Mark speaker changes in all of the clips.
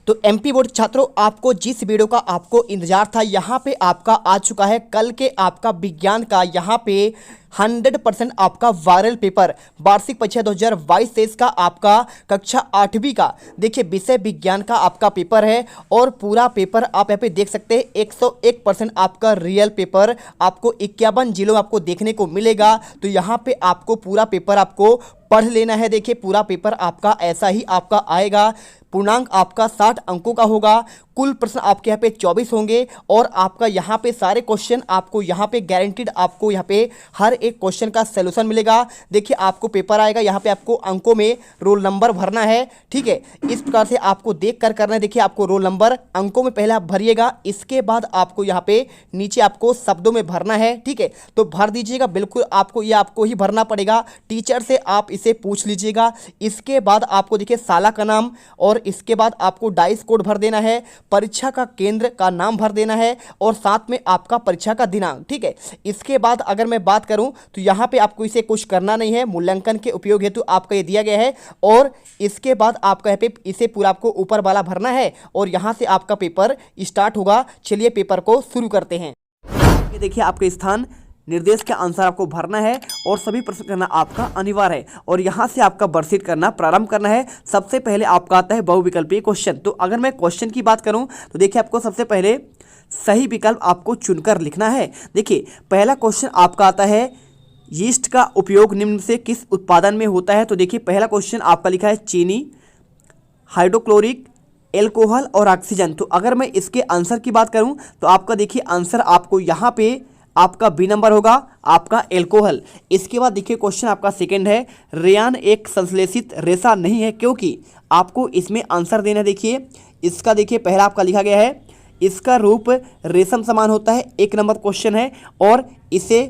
Speaker 1: तो MP board छात्रों, आपको जिस वीडियो का आपको इंतजार था यहाँ पे आपका आ चुका है। कल के आपका विज्ञान का यहाँ पे 100% आपका वायरल पेपर वार्षिक परीक्षा 2022-23 का आपका कक्षा 8वीं का देखिए विषय विज्ञान का आपका पेपर है। और पूरा पेपर आप यहाँ पे देख सकते हैं 101% आपका रियल पेपर आपको 51 जिलों में आपको देखने को मिलेगा। तो यहाँ पे आपको पूरा पेपर आपको पढ़ लेना है। देखिए पूरा पेपर आपका ऐसा ही आपका आएगा। पूर्णांक आपका 60 अंकों का होगा। कुल प्रश्न आपके यहाँ पे 24 होंगे और आपका यहाँ पे सारे क्वेश्चन आपको यहाँ पे गारंटीड आपको यहाँ पे हर एक क्वेश्चन का सलूशन मिलेगा। देखिए आपको पेपर आएगा, यहाँ पे आपको अंकों में रोल नंबर भरना है। ठीक है, इस प्रकार से आपको देख कर करना है। देखिए आपको रोल नंबर अंकों में पहले आप भरिएगा, इसके बाद आपको यहाँ पे नीचे आपको शब्दों में भरना है। ठीक है, तो भर दीजिएगा, बिल्कुल आपको ये आपको ही भरना पड़ेगा। टीचर से आप इसे पूछ लीजिएगा। इसके बाद आपको देखिए साला का नाम और इसके बाद आपको डाइस कोड भर देना है, परीक्षा का केंद्र का नाम भर देना है और साथ में आपका परीक्षा का दिनांक। ठीक है, इसके बाद अगर मैं बात करूं तो यहाँ पे आपको इसे कुछ करना नहीं है, मूल्यांकन के उपयोग हेतु आपका ये दिया गया है। और इसके बाद आपका यहाँ पे इसे पूरा आपको ऊपर वाला भरना है और यहाँ से आपका पेपर स्टार्ट होगा। चलिए पेपर को शुरू करते हैं। ये देखिए आपके स्थान निर्देश के अनुसार आपको भरना है और सभी प्रश्न करना आपका अनिवार्य है और यहाँ से आपका वर्कशीट करना प्रारंभ करना है। सबसे पहले आपका आता है बहुविकल्पीय क्वेश्चन। तो अगर मैं क्वेश्चन की बात करूँ तो देखिए आपको सबसे पहले सही विकल्प आपको चुनकर लिखना है। देखिए पहला क्वेश्चन आपका आता है यीस्ट का उपयोग निम्न से किस उत्पादन में होता है। तो देखिए पहला क्वेश्चन आपका लिखा है चीनी, हाइड्रोक्लोरिक, एल्कोहल और ऑक्सीजन। तो अगर मैं इसके आंसर की बात करूं तो आपका देखिए आंसर आपको यहाँ पे आपका बी नंबर होगा, आपका एल्कोहल। इसके बाद देखिए क्वेश्चन आपका सेकंड है रेयान एक संश्लेषित रेशा नहीं है क्योंकि आपको इसमें आंसर देना है। देखिए इसका देखिए पहला आपका लिखा गया है इसका रूप रेशम समान होता है, एक नंबर क्वेश्चन है और इसे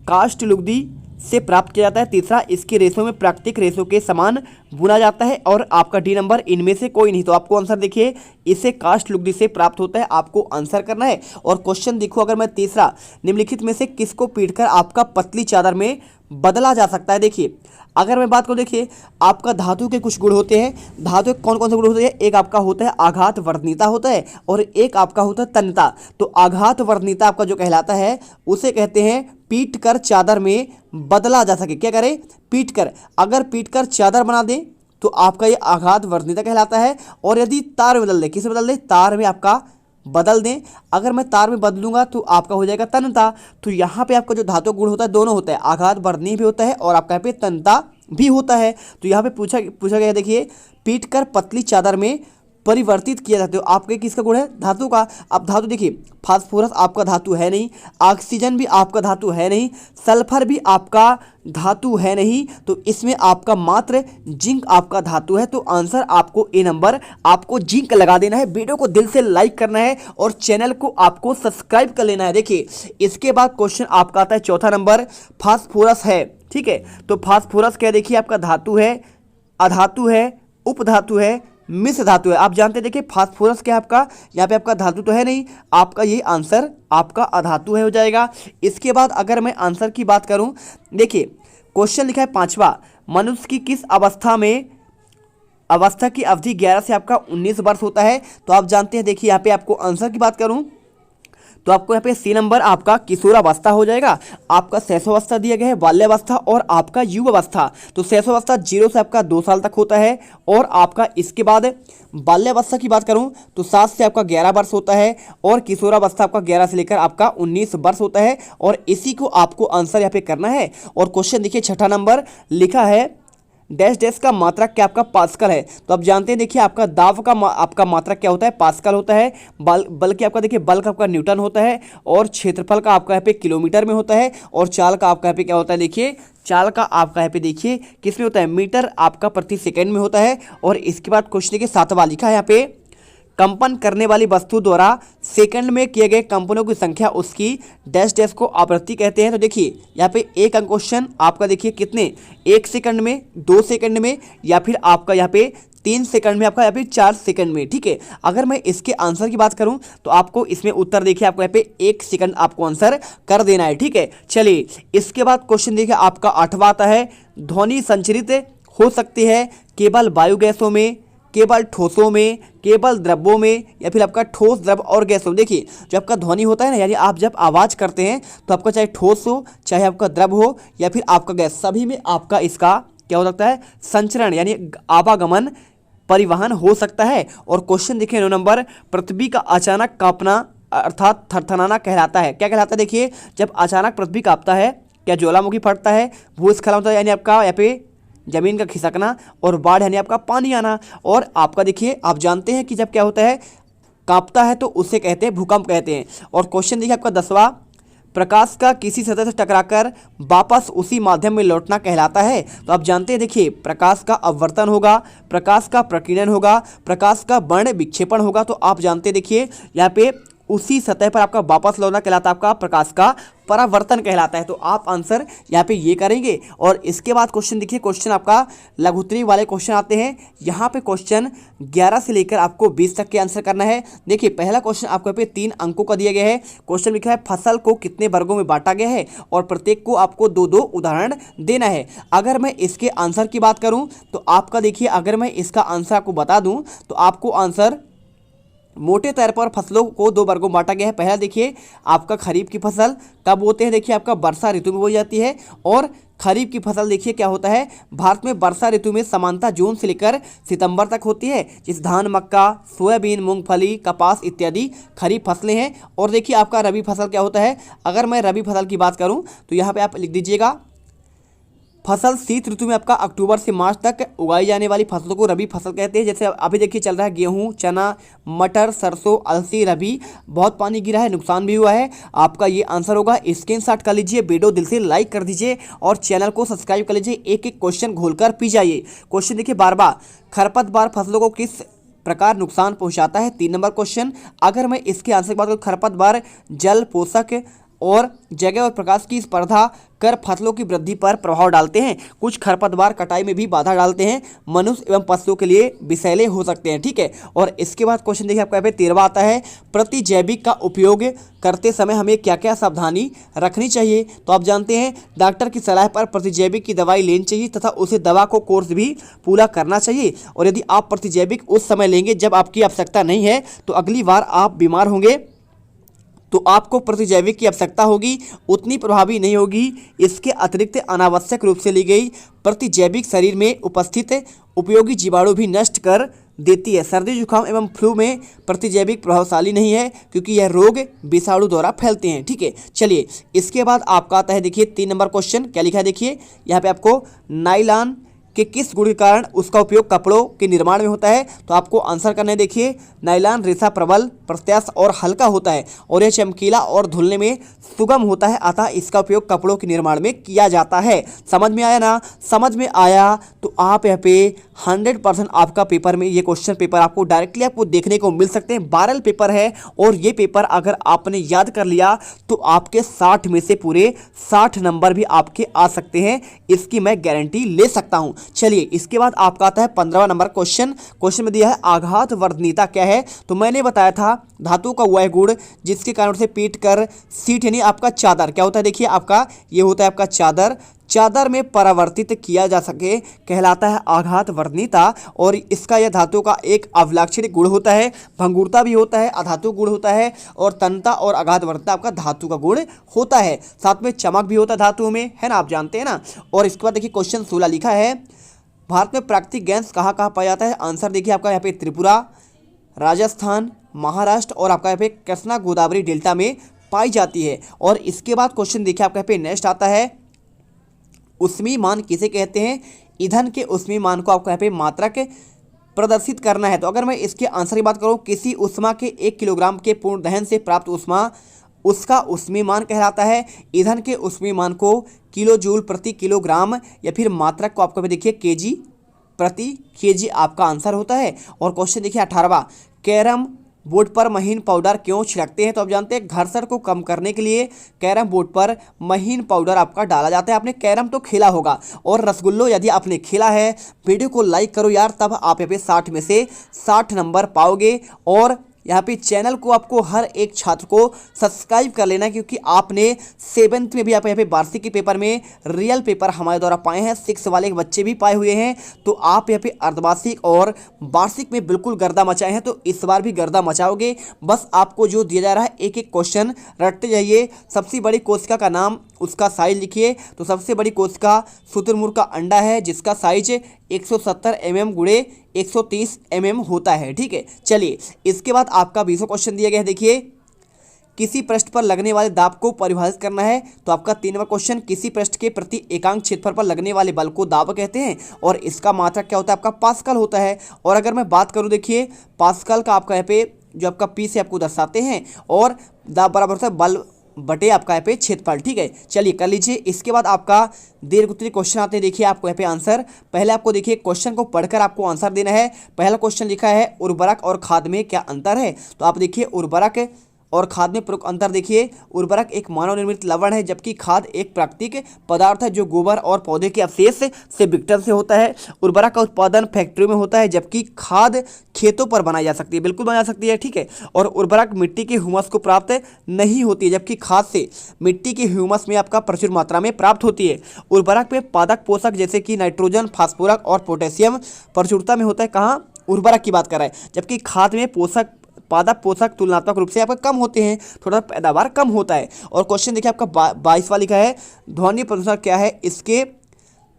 Speaker 1: काष्ठ लुगदी से प्राप्त किया जाता है। तीसरा इसके रेशों में प्राकृतिक रेशों के समान बुना जाता है और आपका डी नंबर इनमें से कोई नहीं। तो आपको आंसर देखिए इसे काष्ठ लुगदी से प्राप्त होता है, आपको आंसर करना है। और क्वेश्चन देखो अगर मैं तीसरा निम्नलिखित में से किसको पीटकर आपका पतली चादर में बदला जा सकता है। देखिए अगर मैं बात करूँ देखिए आपका धातु के कुछ गुण होते हैं। धातु के कौन कौन से गुण होते हैं, एक आपका होता है आघात वर्णनीयता होता है और एक आपका होता है तन्यता। तो आघात वर्णनीयता आपका जो कहलाता है उसे कहते हैं पीट कर चादर में बदला जा सके। क्या करें, पीट कर, अगर पीट कर चादर बना दें तो आपका ये आघात वर्णनीयता कहलाता है। और यदि तार में बदल दें, किसे बदल दें, तार में आपका बदल दें, अगर मैं तार में बदलूंगा तो आपका हो जाएगा तन्यता। तो यहाँ पे आपका जो धातु गुण होता है दोनों होता है, आघात वर्णनीय भी होता है और आपका यहाँ पे तन्यता भी होता है। तो यहाँ पे पूछा गया है देखिए पीट कर पतली चादर में परिवर्तित किया जाता है। आपके किसका गुण है, धातु का। अब धातु देखिए फास्फोरस आपका धातु है नहीं, ऑक्सीजन भी आपका धातु है नहीं, सल्फर भी आपका धातु है नहीं, तो इसमें आपका मात्र जिंक आपका धातु है। तो आंसर आपको ए नंबर, आपको जिंक लगा देना है। वीडियो को दिल से लाइक करना है और चैनल को आपको सब्सक्राइब कर लेना है। देखिए इसके बाद क्वेश्चन आपका आता है चौथा नंबर फास्फोरस है। ठीक है, तो फास्फोरस क्या देखिए आपका धातु है, अधातु है, उपधातु है, मिश्र धातु है। आप जानते हैं देखिए फास्फोरस क्या है आपका, यहाँ पे आपका धातु तो है नहीं, आपका ये आंसर आपका अधातु है हो जाएगा। इसके बाद अगर मैं आंसर की बात करूं देखिए क्वेश्चन लिखा है पांचवा मनुष्य की किस अवस्था की अवधि 11 से आपका 19 वर्ष होता है। तो आप जानते हैं देखिए यहाँ पे आपको आंसर की बात करूं तो आपको यहाँ पे सी नंबर आपका किशोरावस्था हो जाएगा। आपका शैशवावस्था दिया गया है, बाल्यावस्था और आपका युवावस्था। तो शैशवावस्था 0 से आपका 2 साल तक होता है और आपका इसके बाद बाल्यावस्था की बात करूं तो 7 से आपका 11 वर्ष होता है और किशोरावस्था आपका 11 से लेकर आपका 19 वर्ष होता है और इसी को आपको आंसर यहाँ पे करना है। और क्वेश्चन देखिए छठा नंबर लिखा है डैश डैश का मात्रक क्या आपका पास्कल है। तो आप जानते हैं देखिए आपका दाब का आपका मात्रक क्या होता है, पास्कल होता है। बल्कि आपका देखिए बल का आपका न्यूटन होता है और क्षेत्रफल का आपका यहाँ पे किलोमीटर में होता है और चाल का आपका यहाँ पे क्या होता है, देखिए चाल का आपका यहाँ पे देखिए किस में होता है, मीटर आपका प्रति सेकेंड में होता है। और इसके बाद क्वेश्चन देखिए सातवां लिखा है यहाँ पे कंपन करने वाली वस्तु द्वारा सेकंड में किए गए कंपनों की संख्या उसकी डैश डैश को आवृत्ति कहते हैं। तो देखिए यहाँ पे एक अंक क्वेश्चन आपका देखिए कितने, 1 सेकंड में, 2 सेकंड में या फिर आपका यहाँ पे 3 सेकंड में, आपका यहाँ पे 4 सेकंड में। ठीक है, अगर मैं इसके आंसर की बात करूं तो आपको इसमें उत्तर देखिए आपको यहाँ पे 1 सेकंड आपको आंसर कर देना है। ठीक है, चलिए इसके बाद क्वेश्चन देखिए आपका 8वां आता है ध्वनि संचरित हो सकती है केवल वायु गैसों में, केवल ठोसों में, केवल द्रव्यों में, या फिर आपका ठोस, द्रव और गैसों में। देखिए जो आपका ध्वनि होता है ना, यानी आप जब आवाज़ करते हैं तो आपका चाहे ठोस हो, चाहे आपका द्रव हो, या फिर आपका गैस, सभी में आपका इसका क्या हो सकता है, संचरण यानी आवागमन, परिवहन हो सकता है। और क्वेश्चन देखिए 9 नंबर, पृथ्वी का अचानक कांपना अर्थात थरथराना कहलाता है। क्या कहलाता है? देखिए जब अचानक पृथ्वी कांपता है, क्या ज्वालामुखी फटता है, भूस्खलन होता है यानी आपका यहाँ पे जमीन का खिसकना, और बाढ़ यानी आपका पानी आना। और आपका देखिए आप जानते हैं कि जब क्या होता है, कांपता है तो उसे कहते हैं भूकंप कहते हैं। और क्वेश्चन देखिए आपका 10वां, प्रकाश का किसी सतह से टकराकर वापस उसी माध्यम में लौटना कहलाता है। तो आप जानते हैं देखिए प्रकाश का अपवर्तन होगा, प्रकाश का प्रकीर्णन होगा, प्रकाश का वर्ण विक्षेपण होगा। तो आप जानते हैं देखिए यहाँ पे उसी सतह पर आपका वापस लौटना कहलाता है आपका प्रकाश का परावर्तन कहलाता है। तो आप आंसर यहाँ पे ये करेंगे। और इसके बाद क्वेश्चन देखिए, क्वेश्चन आपका लघुत्तरी वाले क्वेश्चन आते हैं। यहाँ पे क्वेश्चन 11 से लेकर आपको 20 तक के आंसर करना है। देखिए पहला क्वेश्चन आपको यहाँ पे 3 अंकों का दिया गया है। क्वेश्चन लिखा है फसल को कितने वर्गों में बांटा गया है, और प्रत्येक को आपको 2-2 उदाहरण देना है। अगर मैं इसके आंसर की बात करूँ तो आपका देखिए, अगर मैं इसका आंसर आपको बता दूँ तो आपको आंसर मोटे तौर पर फसलों को 2 वर्गों में बांटा गया है। पहला देखिए आपका खरीफ की फसल कब होते हैं, देखिए आपका वर्षा ऋतु में बोई जाती है। और खरीफ की फसल देखिए क्या होता है, भारत में वर्षा ऋतु में सामान्यतः जून से लेकर सितंबर तक होती है। जिस धान, मक्का, सोयाबीन, मूंगफली, कपास इत्यादि खरीफ फसलें हैं। और देखिए आपका रबी फसल क्या होता है, अगर मैं रबी फसल की बात करूँ तो यहाँ पर आप लिख दीजिएगा, फसल शीत ऋतु में आपका अक्टूबर से मार्च तक उगाई जाने वाली फसलों को रबी फसल कहते हैं। जैसे अभी देखिए चल रहा है गेहूं, चना, मटर, सरसों, अलसी रबी। बहुत पानी गिरा है, नुकसान भी हुआ है। आपका ये आंसर होगा। स्क्रीनशॉट कर लीजिए, वीडियो दिल से लाइक कर दीजिए और चैनल को सब्सक्राइब कर लीजिए। एक एक क्वेश्चन घोलकर पी जाइए। क्वेश्चन देखिए 12वां, खरपतवार फसलों को किस प्रकार नुकसान पहुंचाता है। 3 नंबर क्वेश्चन, अगर मैं इसके आंसर की बात करूँ, खरपतवार जल, पोषक और जगह और प्रकाश की स्पर्धा कर फसलों की वृद्धि पर प्रभाव डालते हैं। कुछ खरपतवार कटाई में भी बाधा डालते हैं, मनुष्य एवं पशुओं के लिए विषैले हो सकते हैं। ठीक है। और इसके बाद क्वेश्चन देखिए आपका यहाँ पे 13वां आता है, प्रतिजैविक का उपयोग करते समय हमें क्या क्या सावधानी रखनी चाहिए। तो आप जानते हैं डॉक्टर की सलाह पर प्रतिजैविक की दवाई लेनी चाहिए तथा उसे दवा को कोर्स भी पूरा करना चाहिए। और यदि आप प्रतिजैविक उस समय लेंगे जब आपकी आवश्यकता नहीं है तो अगली बार आप बीमार होंगे तो आपको प्रतिजैविक की आवश्यकता होगी, उतनी प्रभावी नहीं होगी। इसके अतिरिक्त अनावश्यक रूप से ली गई प्रतिजैविक शरीर में उपस्थित उपयोगी जीवाणु भी नष्ट कर देती है। सर्दी, जुकाम एवं फ्लू में प्रतिजैविक प्रभावशाली नहीं है क्योंकि यह रोग विषाणु द्वारा फैलते हैं। ठीक है। चलिए इसके बाद आपका आता है देखिए 3 नंबर क्वेश्चन। क्या लिखा है देखिए यहाँ पे आपको, नायलॉन कि किस गुण के कारण उसका उपयोग कपड़ों के निर्माण में होता है। तो आपको आंसर करना है। देखिए नायलॉन रेशा प्रबल, प्रत्यास्थ और हल्का होता है और यह चमकीला और धुलने में सुगम होता है, अतः इसका उपयोग कपड़ों के निर्माण में किया जाता है। समझ में आया ना? समझ में आया तो आप यहाँ पे 100% आपका पेपर में ये क्वेश्चन पेपर आपको डायरेक्टली आपको देखने को मिल सकते हैं। 12 पेपर है और ये पेपर अगर आपने याद कर लिया तो आपके 60 में से पूरे 60 नंबर भी आपके आ सकते हैं, इसकी मैं गारंटी ले सकता हूं। चलिए इसके बाद आपका आता है 15वां नंबर क्वेश्चन। क्वेश्चन में दिया है आघात वर्धनीयता क्या है। तो मैंने बताया था धातु का वह गुण जिसके कारण से पीट कर सीट यानी आपका चादर क्या होता है। देखिए आपका ये होता है आपका चादर, चादर में परावर्तित किया जा सके कहलाता है आघात वर्धनीयता। और इसका यह धातु का एक अवलाक्षणिक गुण होता है। भंगुरता भी होता है, अधातु गुण होता है, और तन्यता और आघात वर्धनीयता आपका धातु का गुण होता है। साथ में चमक भी होता है धातु में, है ना, आप जानते हैं ना। और इसके बाद देखिए क्वेश्चन 16 लिखा है, भारत में प्राकृतिक गैस कहाँ कहाँ पाया जाता है। आंसर देखिए आपका यहाँ पे त्रिपुरा, राजस्थान, महाराष्ट्र और आपका यहाँ पे कृष्णा गोदावरी डेल्टा में पाई जाती है। और इसके बाद क्वेश्चन देखिए आपका यहाँ पे नेक्स्ट आता है, ऊष्मीय मान किसे कहते हैं। ईंधन के ऊष्मीय मान को आपको यहाँ पे मात्रक प्रदर्शित करना है। तो अगर मैं इसके आंसर की बात करूँ, किसी ऊष्मा के 1 किलोग्राम के पूर्ण दहन से प्राप्त ऊष्मा उसका ऊष्मीय मान कहलाता है। ईंधन के ऊष्मीय मान को किलो जूल प्रति किलोग्राम या फिर मात्रक को आपको देखिए केजी प्रति केजी आपका आंसर होता है। और क्वेश्चन देखिए 18वां, कैरम बोर्ड पर महीन पाउडर क्यों छिड़कते हैं। तो आप जानते हैं घर्षण को कम करने के लिए कैरम बोर्ड पर महीन पाउडर आपका डाला जाता है। आपने कैरम तो खेला होगा और रसगुल्लो यदि आपने खेला है, वीडियो को लाइक करो यार, तब आप यहाँ पे 60 में से 60 नंबर पाओगे। और यहाँ पे चैनल को आपको हर एक छात्र को सब्सक्राइब कर लेना, क्योंकि आपने 7th में भी आप यहाँ पे वार्षिक के पेपर में रियल पेपर हमारे द्वारा पाए हैं, 6 वाले बच्चे भी पाए हुए हैं। तो आप यहाँ पे अर्धवार्षिक और वार्षिक में बिल्कुल गर्दा मचाए हैं, तो इस बार भी गर्दा मचाओगे। बस आपको जो दिया जा रहा है एक एक क्वेश्चन रटते जाइए। सबसे बड़ी कोशिका का नाम, उसका साइज लिखिए। तो सबसे बड़ी कोशिका शुतुरमुर्ग का अंडा है, जिसका साइज 170 mm गुणे 130 mm होता है। ठीक है, चलिए इसके बाद आपका 20वां क्वेश्चन दिया गया है। देखिए, किसी पृष्ठ पर लगने वाले दाब को परिभाषित करना है। तो आपका 3वां क्वेश्चन, किसी पृष्ठ के प्रति एकांक क्षेत्रफल पर लगने वाले बल को दाब कहते हैं और इसका मात्रक क्या होता है, आपका पास्कल होता है। और अगर मैं बात करूं, देखिए पास्कल का आपका यहाँ पे जो आपका पी से आपको दर्शाते हैं और दाब बराबर होता है बल बटे आपका यहाँ पे क्षेत्रफल। ठीक है, चलिए कर लीजिए। इसके बाद आपका दीर्घ क्वेश्चन आते हैं। देखिए आपको यहाँ पे आंसर, पहले आपको देखिए क्वेश्चन को पढ़कर आपको आंसर देना है। पहला क्वेश्चन लिखा है उर्वरक और खाद में क्या अंतर है। तो आप देखिए उर्वरक और खाद में प्रमुख अंतर देखिए। उर्वरक एक मानव निर्मित लवण है, जबकि खाद एक प्राकृतिक पदार्थ है जो गोबर और पौधे के अवशेष से विघटन से होता है। उर्वरक का उत्पादन फैक्ट्रियों में होता है, जबकि खाद खेतों पर बनाई जा सकती है, बिल्कुल बनाई जा सकती है। ठीक है, और उर्वरक मिट्टी के ह्यूमस को प्राप्त नहीं होती है, जबकि खाद से मिट्टी के ह्यूमस में आपका प्रचुर मात्रा में प्राप्त होती है। उर्वरक में पादक पोषक जैसे कि नाइट्रोजन, फास्फोरस और पोटेशियम प्रचुरता में होता है। कहाँ, उर्वरक की बात कर रहा है, जबकि खाद में पादप पोषक तुलनात्मक रूप से आपका कम होते हैं, थोड़ा पैदावार कम होता है। और क्वेश्चन देखिए आपका 22वां लिखा है ध्वनि प्रदूषण क्या है, इसके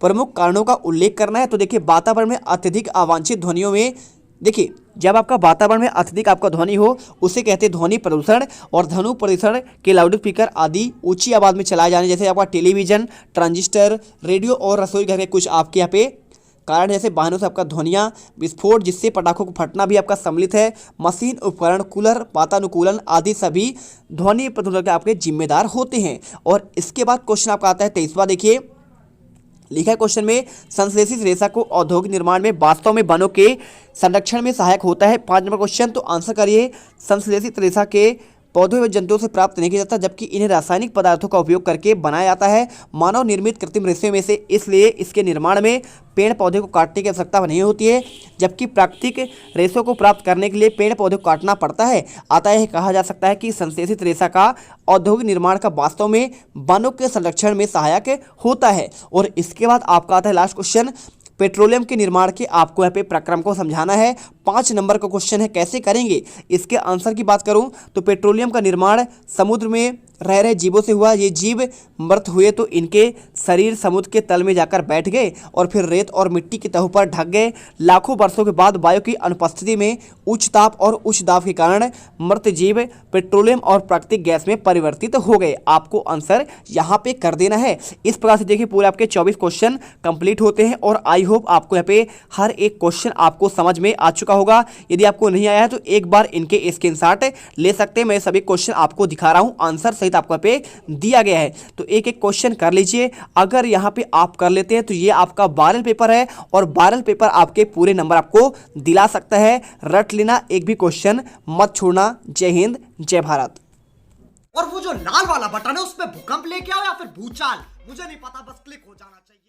Speaker 1: प्रमुख कारणों का उल्लेख करना है। तो देखिए वातावरण में अत्यधिक अवांछित ध्वनियों में, देखिए जब आपका वातावरण में अत्यधिक आपका ध्वनि हो उसे कहते हैं ध्वनि प्रदूषण। और ध्वनि प्रदूषण के लाउड स्पीकर आदि ऊंची आवाज़ में चलाए जाने, जैसे आपका टेलीविजन, ट्रांजिस्टर, रेडियो और रसोई घर के कुछ आपके यहाँ पे कारण, जैसे वाहनों से आपका ध्वनियाँ, विस्फोट जिससे पटाखों को फटना भी आपका सम्मिलित है, मशीन, उपकरण, कूलर, वातानुकूलन आदि सभी ध्वनि प्रदूषण के आपके जिम्मेदार होते हैं। और इसके बाद क्वेश्चन आपका आता है 23वां। देखिए लिखा है क्वेश्चन में, संश्लेषित रेशा को औद्योगिक निर्माण में वास्तव में वनों के संरक्षण में सहायक होता है। 5 नंबर क्वेश्चन, तो आंसर करिए। संश्लेषित रेशा के पौधों व जंतुओं से प्राप्त नहीं किया जाता, जबकि इन्हें रासायनिक पदार्थों का उपयोग करके बनाया जाता है मानव निर्मित कृत्रिम रेशे में से, इसलिए इसके निर्माण में पेड़ पौधे को काटने की आवश्यकता नहीं होती है, जबकि प्राकृतिक रेशों को प्राप्त करने के लिए पेड़ पौधे को काटना पड़ता है। अतः यह कहा जा सकता है कि संश्लेषित रेशा का औद्योगिक निर्माण का वास्तव में वनों के संरक्षण में सहायक होता है। और इसके बाद आपका आता है लास्ट क्वेश्चन, पेट्रोलियम के निर्माण के आपको यहाँ पे प्रक्रम को समझाना है। 5 नंबर का क्वेश्चन है, कैसे करेंगे। इसके आंसर की बात करूं तो पेट्रोलियम का निर्माण समुद्र में रह रहे जीवों से हुआ। ये जीव मृत हुए तो इनके शरीर समुद्र के तल में जाकर बैठ गए और फिर रेत और मिट्टी की तहों पर ढक गए। लाखों वर्षों के बाद वायु की अनुपस्थिति में उच्च ताप और उच्च दाब के कारण मृत जीव पेट्रोलियम और प्राकृतिक गैस में परिवर्तित हो गए। आपको आंसर यहाँ पे कर देना है। इस प्रकार से देखिए पूरे आपके 24 क्वेश्चन कंप्लीट होते हैं और आई होप आपको यहाँ पे हर एक क्वेश्चन आपको समझ में आ चुका होगा। यदि आपको नहीं आया है तो एक बार इनके स्क्रीनशॉट ले सकते हैं। मैं सभी क्वेश्चन आपको दिखा रहा हूँ, आंसर सहित आपको यहाँ पे दिया गया है, तो एक एक क्वेश्चन कर लीजिए। अगर यहाँ पे आप कर लेते हैं तो ये आपका वायरल पेपर है और वायरल पेपर आपके पूरे नंबर आपको दिला सकता है। रट लेना, एक भी क्वेश्चन मत छोड़ना। जय हिंद, जय भारत।
Speaker 2: और वो जो लाल वाला बटन है उस पर भूकंप लेके आओ या फिर भूचाल, मुझे नहीं पता, बस क्लिक हो जाना चाहिए।